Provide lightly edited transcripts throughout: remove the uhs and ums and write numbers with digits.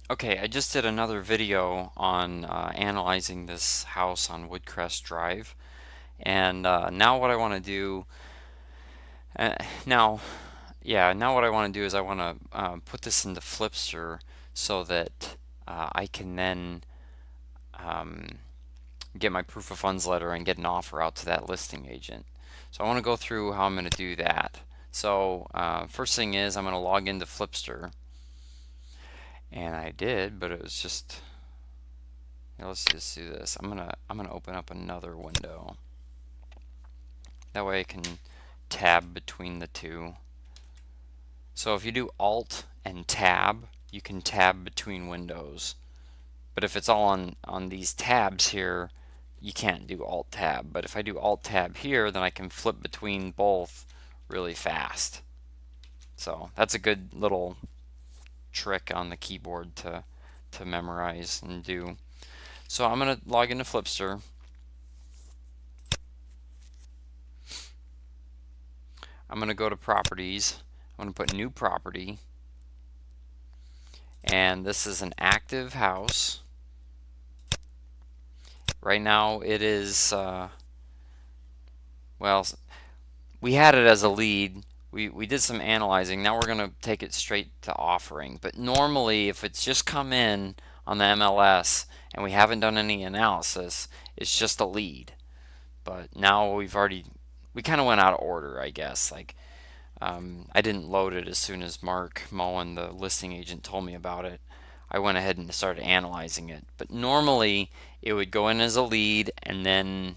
Okay, I just did another video on analyzing this house on Woodcrest Drive, and now what I want to do, uh, now, now what I want to do is I want to put this into Flipster so that I can then um, get my proof of funds letter and get an offer out to that listing agent. So I want to go through how I'm going to do that. So first thing is I'm going to log into Flipster, and I did, but it was just. Now let's just do this. I'm gonna open up another window. That way I can tab between the two. So if you do Alt and Tab, you can tab between windows. But if it's all on these tabs here, you can't do Alt Tab. But if I do Alt Tab here, then I can flip between both really fast. So that's a good little trick on the keyboard to memorize and do. So I'm gonna log into Flipster. I'm going to go to properties. I'm going to put new property, and this is an active house. Right now it is, well, we had it as a lead. We did some analyzing. Now we're going to take it straight to offering. But normally if it's just come in on the MLS and we haven't done any analysis, it's just a lead. But now we kind of went out of order, I guess. Like, I didn't load it as soon as Mark Moen, the listing agent, told me about it. I went ahead and started analyzing it. But normally it would go in as a lead, and then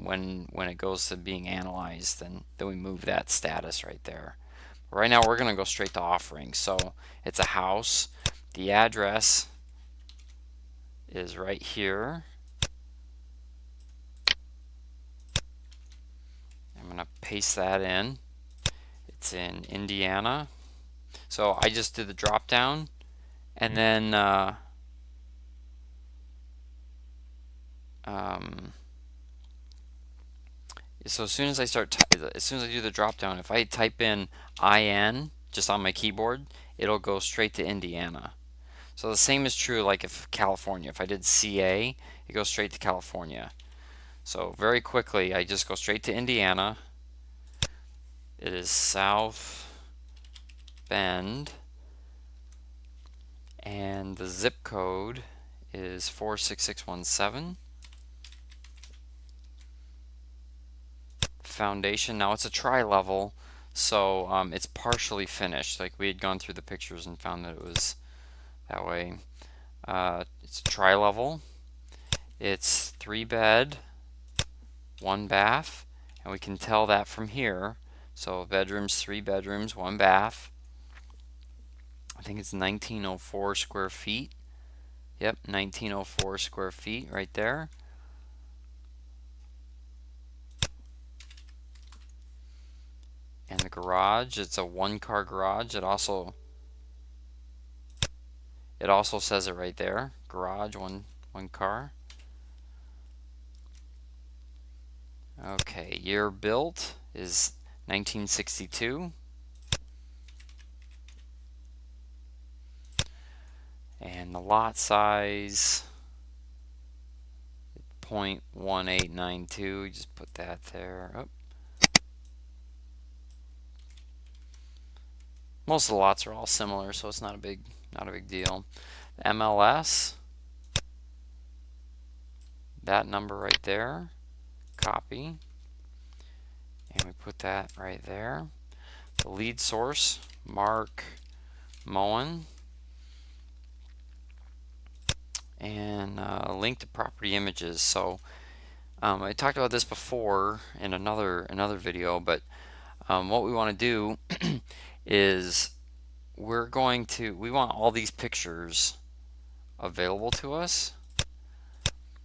when it goes to being analyzed, then we move that status right there. Right now we're going to go straight to offering. So it's a house. The address is right here. I'm going to paste that in. It's in Indiana. So I just did the drop down, and then so as soon as I do the drop down, if I type in IN just on my keyboard, it'll go straight to Indiana. So the same is true like if California. If I did CA, it goes straight to California. So very quickly, I just go straight to Indiana. It is South Bend, and the zip code is 46617. Foundation, now it's a tri-level, so it's partially finished. Like, we had gone through the pictures and found that it was that way. It's a tri-level. It's 3-bed, 1 bath, and we can tell that from here. So bedrooms, 3 bedrooms, 1 bath. I think it's 1904 square feet. Yep, 1904 square feet right there. And the garage, it's a 1-car garage. It also says it right there. Garage, one car. Okay, year built is 1962. And the lot size, 0.1892. Just put that there. Oh. Most of the lots are all similar, so it's not a big deal. MLS, that number right there. Copy, and we put that right there. The lead source, Mark Moen, and link to property images. So I talked about this before in another video, but what we want to do is we want all these pictures available to us.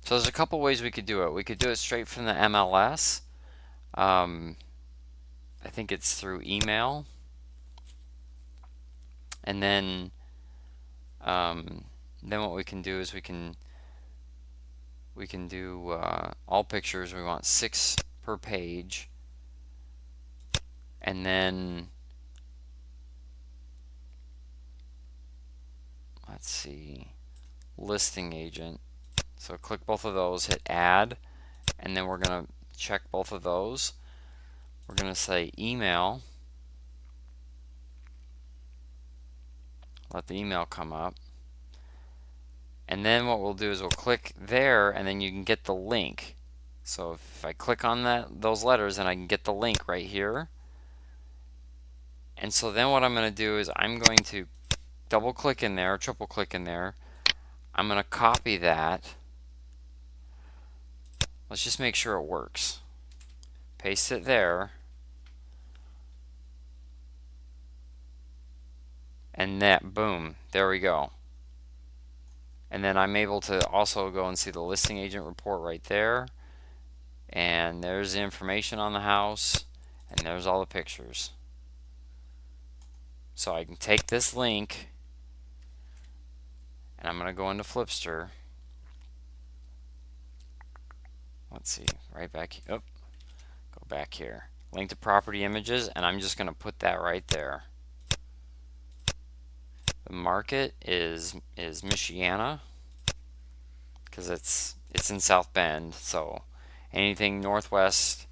So there's a couple ways we could do it. We could do it straight from the MLS. I think it's through email, and then what we can do is we can do all pictures. We want 6 per page, and then let's see, listing agent. So click both of those, hit add, and then we're going to check both of those. We're going to say email. Let the email come up. And then what we'll do is we'll click there, and then you can get the link. So if I click on those letters, then I can get the link right here. And so then what I'm going to do is I'm going to double click in there, triple click in there. I'm going to copy that. Let's just make sure it works. Paste it there. And that, boom, there we go. And then I'm able to also go and see the listing agent report right there. And there's the information on the house. And there's all the pictures. So I can take this link, and I'm going to go into Flipster. Let's see, right back, oh, go back here. Link to property images, and I'm just going to put that right there. The market is Michiana, because it's in South Bend. So anything northwest,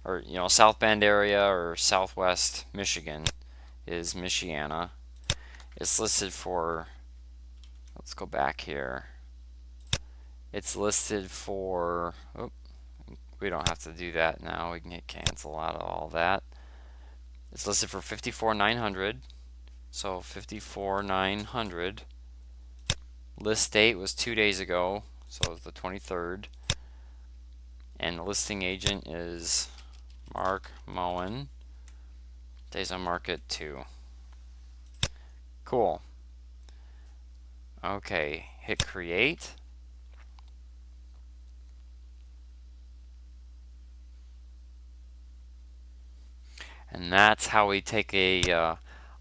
or South Bend area or southwest Michigan is Michiana. It's listed for, let's go back here. It's listed for, oh, we don't have to do that now. We can hit cancel out of all that. It's listed for $54,900. So $54,900. List date was 2 days ago, so it was the 23rd. And the listing agent is Mark Moen. Days on market 2. Cool. Okay, hit create. And that's how we take a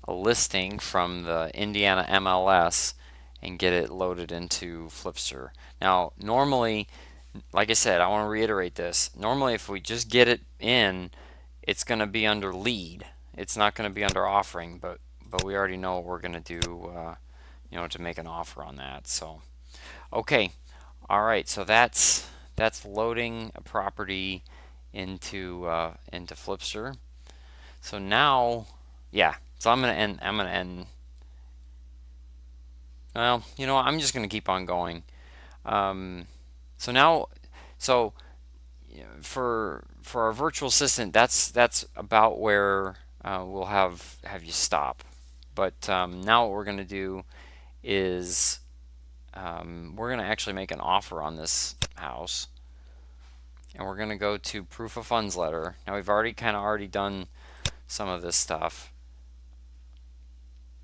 listing from the Indiana MLS and get it loaded into Flipster. Now, normally, like I said, I want to reiterate this. Normally, if we just get it in, it's going to be under lead. It's not going to be under offering, but we already know what we're going to do, to make an offer on that. So, okay, all right. So that's loading a property into Flipster. So now, yeah. So I'm gonna end. Well, I'm just gonna keep on going. So now, for our virtual assistant, that's about where we'll have you stop. But now what we're gonna do is we're gonna actually make an offer on this house, and we're gonna go to proof of funds letter. Now we've already done some of this stuff,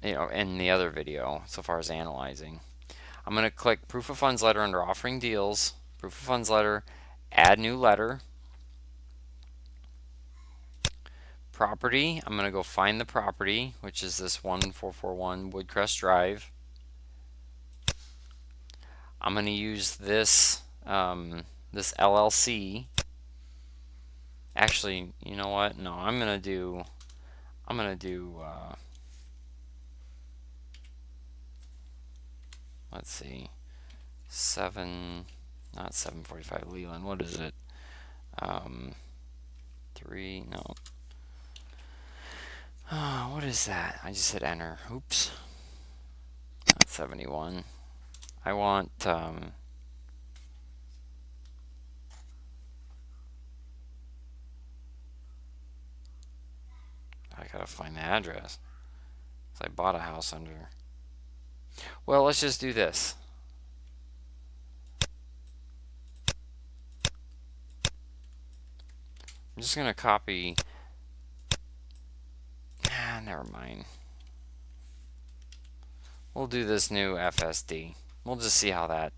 in the other video so far as analyzing. I'm going to click proof of funds letter under offering deals, proof of funds letter, add new letter, property. I'm going to go find the property, which is this 1441 Woodcrest Drive. I'm going to use this this LLC. Actually, you know what? No, I'm going to do let's see, not 745 Leland. What is it? 3, no. What is that? I just hit enter. Oops. Not 71. I want, I gotta find the address. So I bought a house under. Well, let's just do this. I'm just gonna copy. Never mind. We'll do this new FSD. We'll just see how that.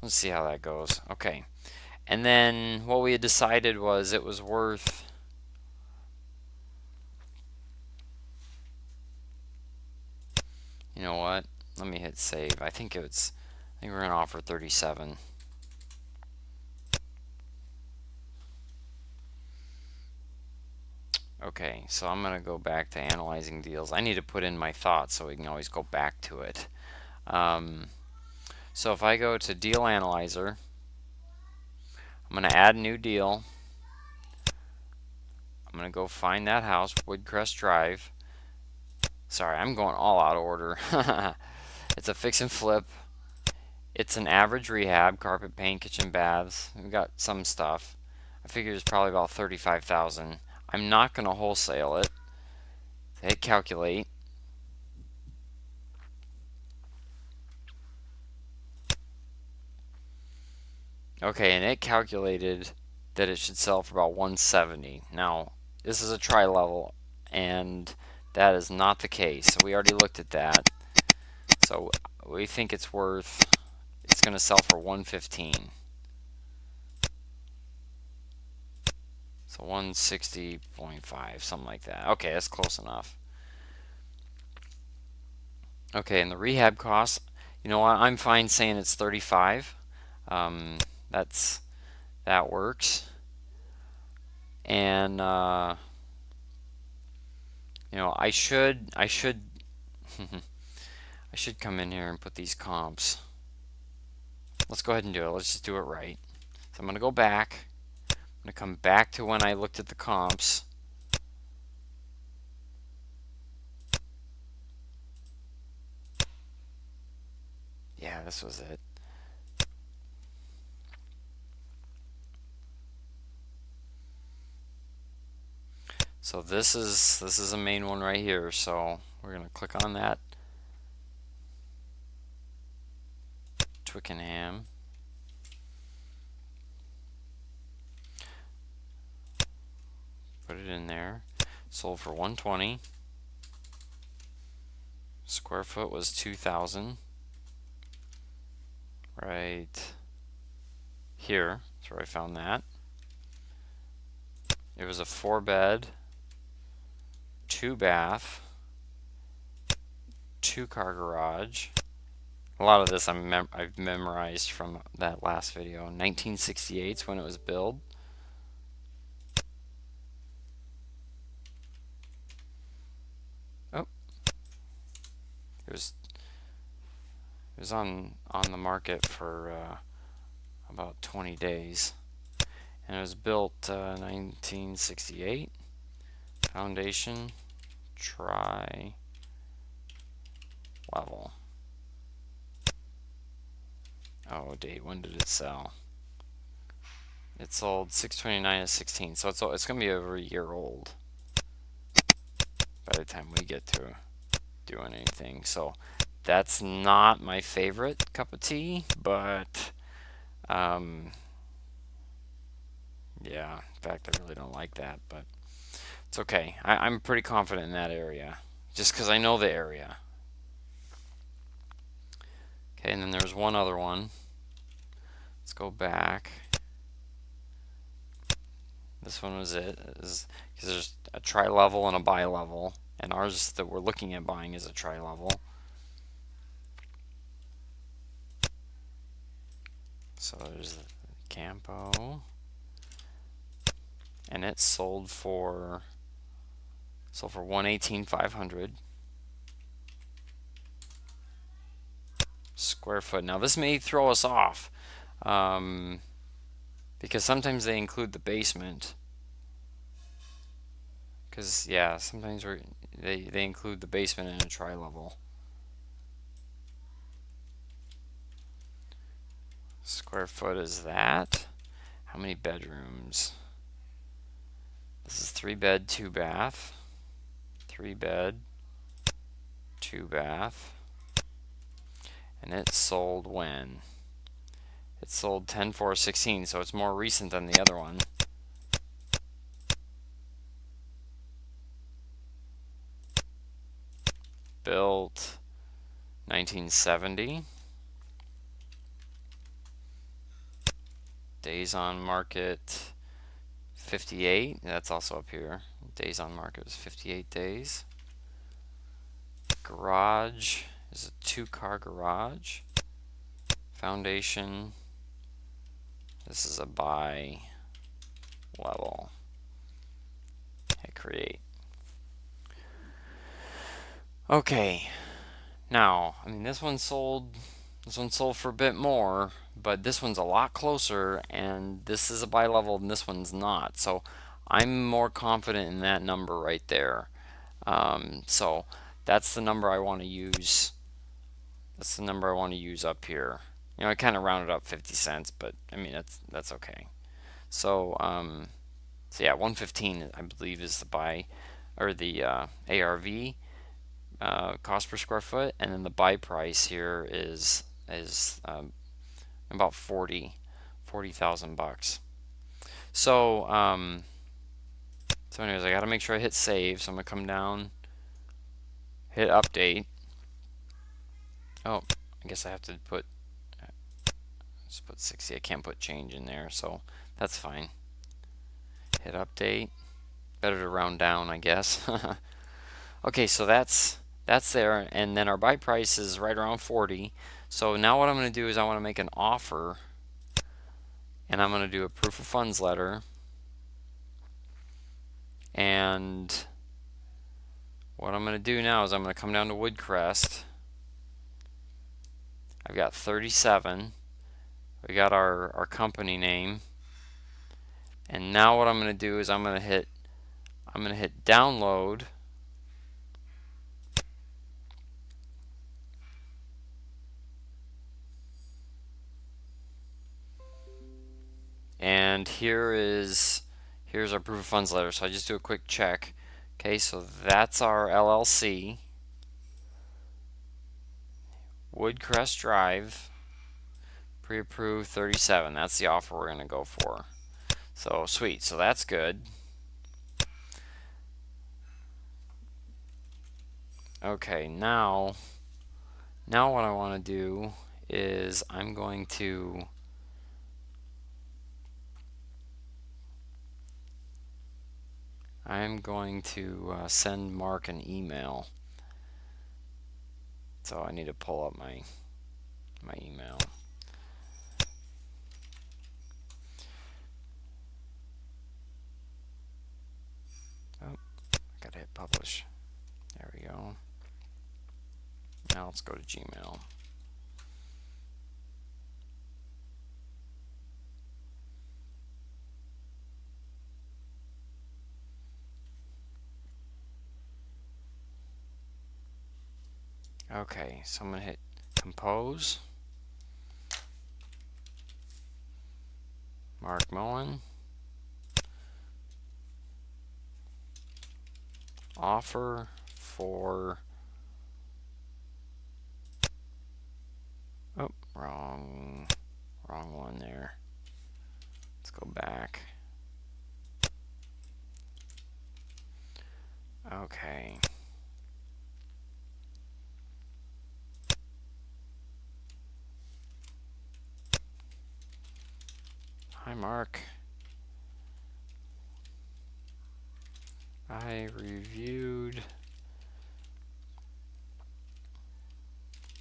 Let's see how that goes. Okay. And then what we had decided was it was worth. You know what? Let me hit save. I think we're gonna offer 37. Okay, so I'm going to go back to analyzing deals. I need to put in my thoughts so we can always go back to it. Um, so if I go to Deal Analyzer, I'm going to add a new deal. I'm going to go find that house, Woodcrest Drive. Sorry, I'm going all out of order. It's a fix and flip. It's an average rehab, carpet, paint, kitchen, baths. We've got some stuff. I figure it's probably about 35,000. I'm not going to wholesale it. Hit calculate. Okay, and it calculated that it should sell for about 170. Now, this is a tri-level, and that is not the case. So we already looked at that. So we think it's going to sell for 115. So 160.5, something like that. Okay, that's close enough. Okay, and the rehab costs, you know what? I'm fine saying it's 35. Um, that works. And you know, I should I should come in here and put these comps. Let's go ahead and do it. Let's just do it right. So I'm going to go back. I'm going to come back to when I looked at the comps. Yeah, this was it. So this is a main one right here. So we're going to click on that. Twickenham. Put it in there. Sold for 120. Square foot was 2,000. Right here. That's where I found that. It was a 4-bed, 2-bath, 2-car garage. A lot of this I've memorized from that last video. 1968 is when it was built. Oh, it was on the market for about 20 days, and it was built 1968. Foundation, tri level. Oh, date. When did it sell? It sold 629 at 16, so it's gonna be over a year old by the time we get to doing anything. So that's not my favorite cup of tea, but yeah, in fact, I really don't like that, but it's okay. I'm pretty confident in that area, just because I know the area. Okay, and then there's one other one. Let's go back. This one was it. Because there's a tri-level and a bi-level, and ours that we're looking at buying is a tri-level. So there's the Campo, and it sold for 118,500 square foot. Now this may throw us off because sometimes they include the basement. Because yeah, sometimes they include the basement in a tri-level. Square foot is that? How many bedrooms? This is 3-bed, 2-bath. 3-bed, 2-bath. And it sold when? It sold 10/4/16, so it's more recent than the other one. Built 1970. Days on market 58. That's also up here. Days on market is 58 days. Garage is a 2-car garage. Foundation. This is a bi level. Hit create. Okay. Now, I mean, this one sold for a bit more, but this one's a lot closer, and this is a buy level and this one's not. So I'm more confident in that number right there. So that's the number I want to use. That's the number I want to use up here. You know, I kind of rounded up 50 cents, but I mean that's okay. So so yeah, 115 I believe is the buy or the ARV cost per square foot, and then the buy price here is about 40,000 bucks. So so anyways, I got to make sure I hit save. So I'm gonna come down, hit update. Oh, I guess I have to put just put 60. I can't put change in there, so that's fine. Hit update. Better to round down, I guess. Okay, so that's there, and then our buy price is right around 40. So now what I'm going to do is I want to make an offer, and I'm going to do a proof of funds letter. And what I'm going to do now is I'm going to come down to Woodcrest. I've got 37. We got our company name. And now what I'm going to do is I'm going to hit download. And here's our proof of funds letter. So I just do a quick check. Okay, so that's our LLC. Woodcrest Drive, pre-approved 37. That's the offer we're going to go for. So sweet. So that's good. Okay, now what I want to do is I'm going to send Mark an email. So I need to pull up my email. Oh, gotta hit publish. There we go. Now let's go to Gmail. Okay, so I'm gonna hit compose. Mark Moen. Offer for, oh, wrong one there. Let's go back. Okay. Hi, Mark. I reviewed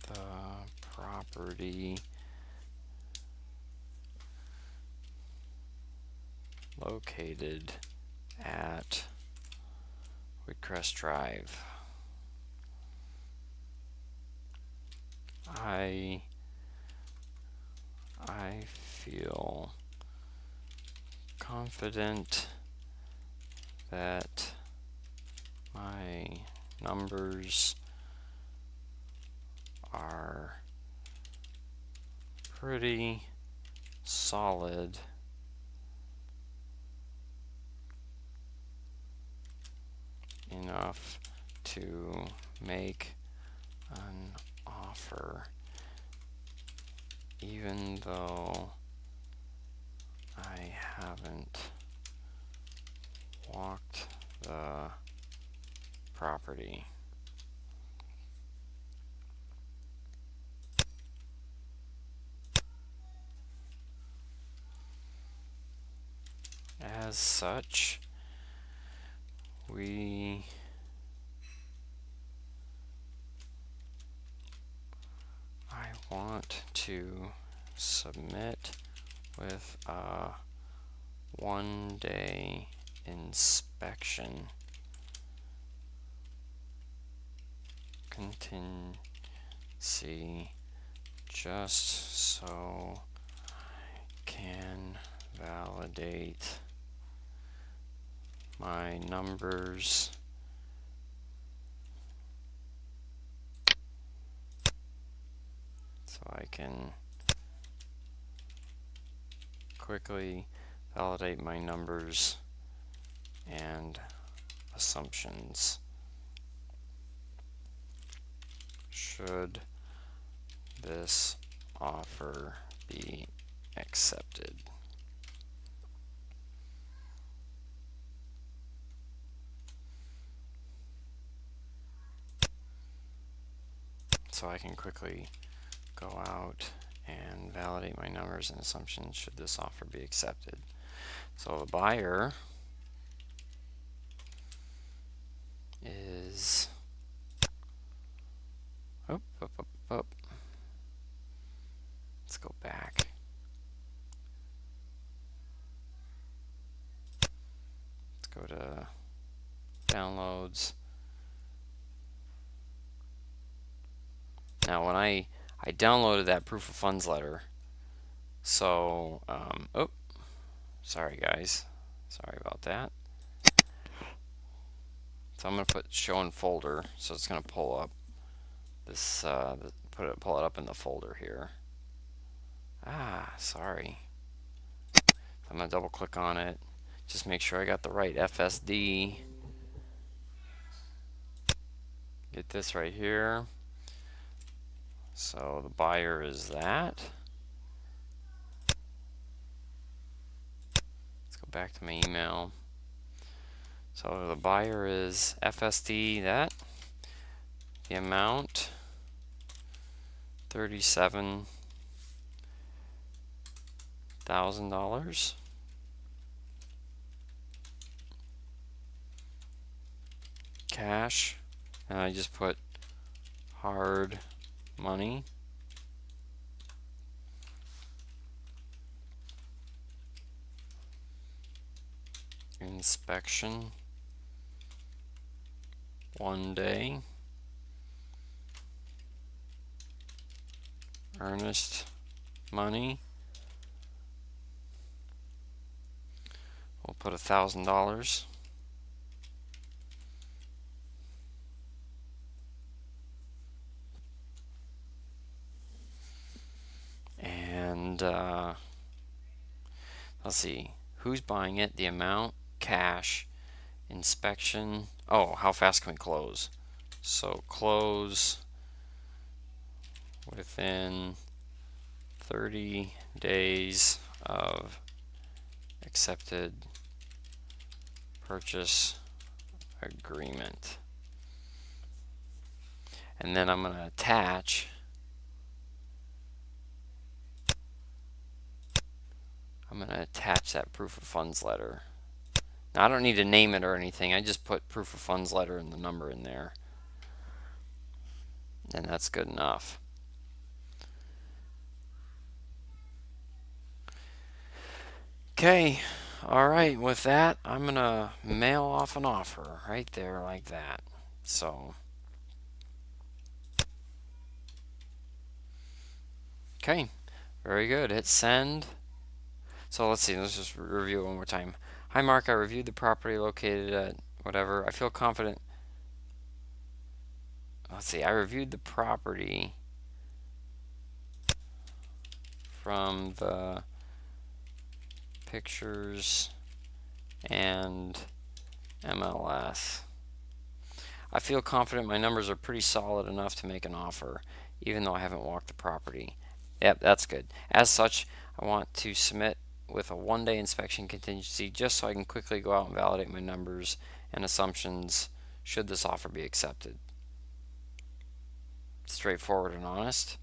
the property located at Woodcrest Drive. I feel confident that my numbers are pretty solid enough to make an offer, even though I haven't walked the property. As such, I want to submit with a 1-day inspection see, just so I can validate my numbers so I can quickly validate my numbers and assumptions. Should this offer be accepted? So I can quickly go out and validate my numbers and assumptions should this offer be accepted. So the buyer is up. Let's go back. Let's go to downloads. Now when I downloaded that proof of funds letter, so sorry guys, sorry about that. So I'm going to put show in folder, so it's going to pull up this, pull it up in the folder here. Sorry. I'm going to double click on it. Just make sure I got the right FSD. Get this right here. So the buyer is that. Let's go back to my email. So the buyer is FSD that. The amount $37,000. Cash, and I just put hard money. Inspection 1 day. Earnest money. We'll put $1,000. And let's see, who's buying it, the amount, cash, inspection. Oh, how fast can we close? So close within 30 days of accepted purchase agreement. And then I'm going to attach that proof of funds letter. Now I don't need to name it or anything. I just put proof of funds letter and the number in there. And that's good enough. Okay, all right, with that, I'm going to mail off an offer right there like that. So, okay, very good. Hit send. So let's see, let's just review it one more time. Hi Mark, I reviewed the property located at whatever. I feel confident. Let's see, I reviewed the property from the pictures and MLS. I feel confident my numbers are pretty solid enough to make an offer, even though I haven't walked the property. Yep, that's good. As such, I want to submit with a 1-day inspection contingency just so I can quickly go out and validate my numbers and assumptions should this offer be accepted. Straightforward and honest.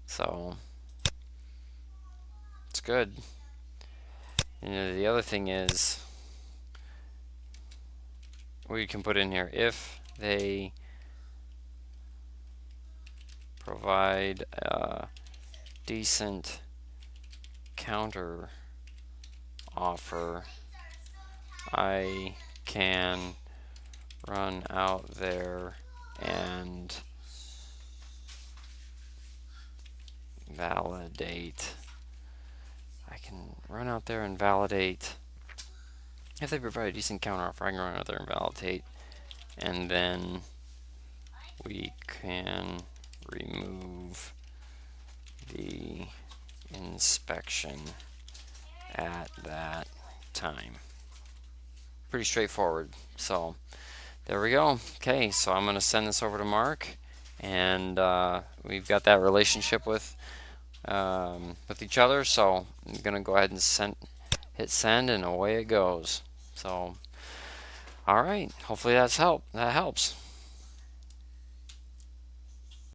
So, it's good. And the other thing is, we can put in here, if they provide a decent counter offer, I can run out there and validate. I can run out there and validate. If they provide a decent counteroffer, I can run out there and validate. And then we can remove the inspection at that time. Pretty straightforward. So there we go. Okay, so I'm going to send this over to Mark, and we've got that relationship with each other. So I'm going to go ahead and hit send, and away it goes. So, all right. Hopefully that helps.